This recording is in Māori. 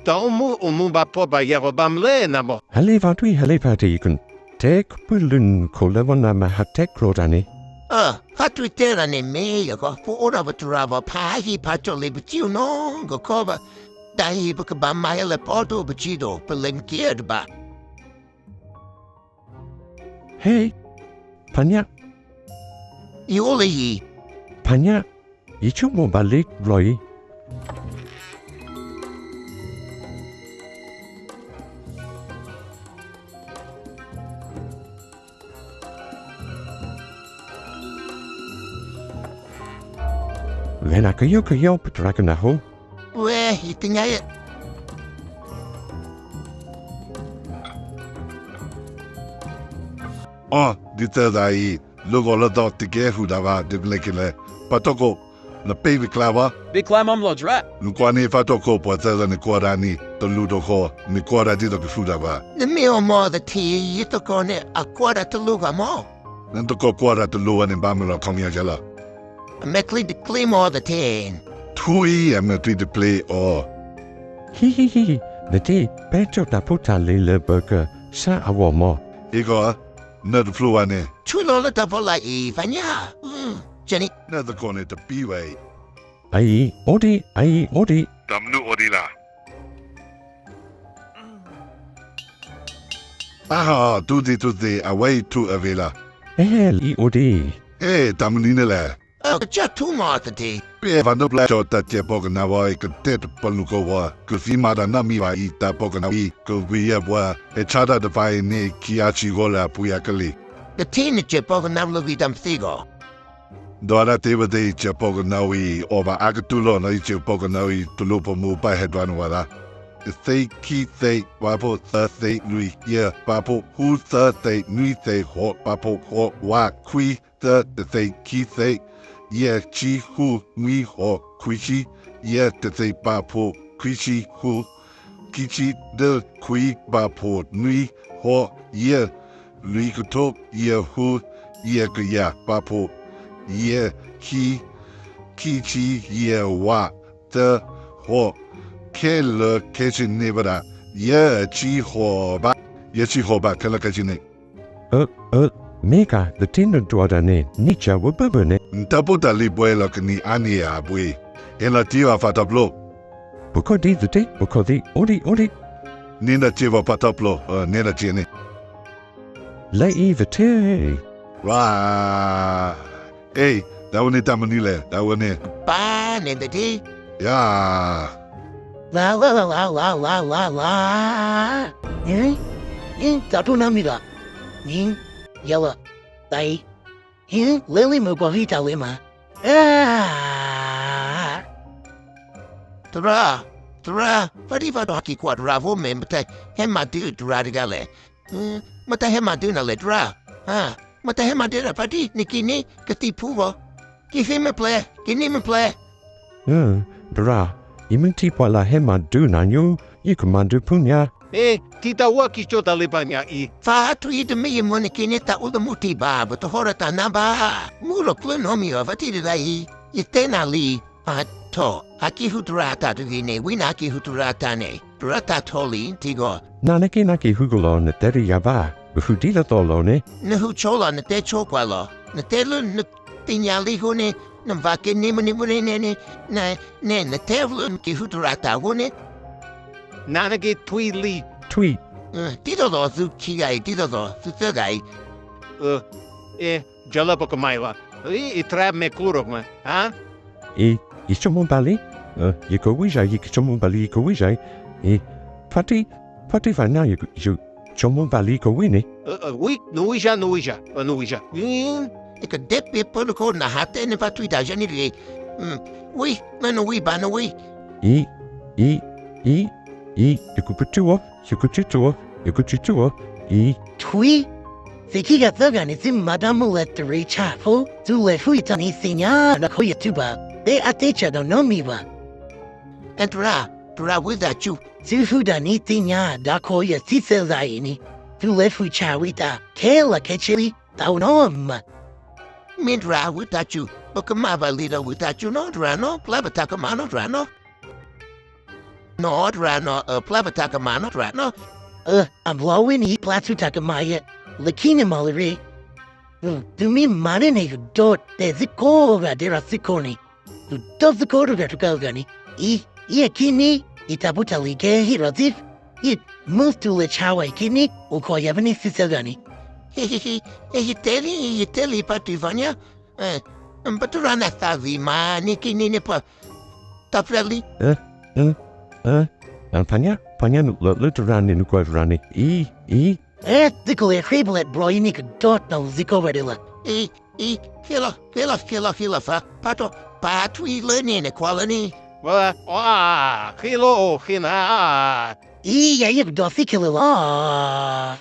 Tomu umumbapo ba yerobamle namo. Halevatui halepatikun. Tek pulun kolevona mahatek rodani. Hatwitera ne me ko ora batrava pahi patoli bitiu no go kova dahi bukaba maile porto bichido pelenkied ba. Hey, Panya, Ioli Panya, ichumo balik Roy. Vena kayo patraganaho. we hitingay Dite dai, lugo la dot te ge hudava de glekele. Patoko, na baby clava, Big clam lo drat. Luquani fatoko, potella ne quadani, the ludoco, ne quadadido que fudava. the meal more the tea yitokone a quarter to luga mo. Nantoko quadra to luan in Bamila Comiagella. A mekli de claim all the ten. Tui am not to play or Hihihi, the tea, pecho da puta lile burger, sa awomo. Igor, not fluane, Chulola tavola Vanya. Jenny, never corner to be way. Ai, odi. Damnu odila. Aha, tutti, away to Avila. I odi. Eh, Damninele. just two more the tea. Be van the black that ye poganava could dead Palukova, could see Madanamiva eat that poganavi, could be a boy, a chada the fine ne Kiachi Gola Puyakali. The teen chip of Navlovidam Thigo. Dora teva de Chapoganawi over Agatulo, no Chapoganawi to Lupo move by Hedwanwada. Say key say Wapo Thursday Nui, yeah, Papo, who Thursday Nui say hot Papo hot wa qui the say key say, yeah, chi who me ho quichi, yeah, the say Papo quichi who kichi the qui Papo Nui ho, yeah, Lui could talk, yeah, who, yeah, Papo. Yeah, chi yeah, wa, the, ho, ke le, kitchen nevada, yeah, chi ho ba, yeah, chi ho ba, kala kachine. Mega, the tinder duadane, nicha wababane. Ntaputa libuelo ni ania bui, en la tiva fatablo, Bukodi the tea, bukodi, odi. nina tiva pataplo, nina chine. Lei the tea. Ra, hey, that one tamanile, that one eh, Ban in the tea. yeah. La la la la la la la la. Tatu namida. Yella. Dai. Lily Mubavita Lima. Tra, Fadiva Doki Quadravo Memta, Hemadu Dradigale. Mata Hemaduna Ledra. Mata Hemadina Fadi, Nikini, Kati Puvo. Give him a play, Dra, iminti la hema do nanyu, you commandu punya. Tita waki chota libanya I. Fa tu ida mi monikineta ulamuti ba, but the horata naba. Muro plunomio vatidi dai. Itena li, to. Haki huturata to gine, winaki huturata ne. Durata toli, tigo. Nanaki naki hugulo ne teri yaba, buhudila tolone. Nahu chola na te chokwalo. Na te lu na tinyali hune. Na vake nimuni ne na tevlu ki huturata hune. Nanage tui li. Tweet. Tito do su kigai, tito do su segai. Jalapokamaila. I trap me kurokma, ha? Ichomon bali? Yikowija, yikichomon bali yikowija. Pati vana you chomon bali kowini. We, Nuija. Ik een dip weer protocol na hat en wat we daar zijn niet. We, men we ban we. Yikuchituo. Tui? Zikiga thugani zi madamu let the reach hafu, tu le huitani sinya na koya tuba. De atecha do no miwa. En dra with that you. Tu hudani tinya da koya titse zaini. Tu le hui chawita, kela kechili, tau nom. Min dra with that you. Bokamava leader with that you no drano, plabataka mano drano. Nord rano plavataka manot rano. I'm blowing he platu takamaya. Lakini malari. Dumi marine you dot de ziko radera sikoni. You does the code of Gani. Kini, itabuta like hirazif. It moved to Lich Hawaii kini, ukoyavani sisagani. Teli pativanya. Baturana thavi ma niki nipa. Tafreli. Panya luturani nuquadrani. Ziko criblet bro, you need dot no ziko redilla. Hila fa. Patwi learning equality. Hilo, hina. Yeah, you do think a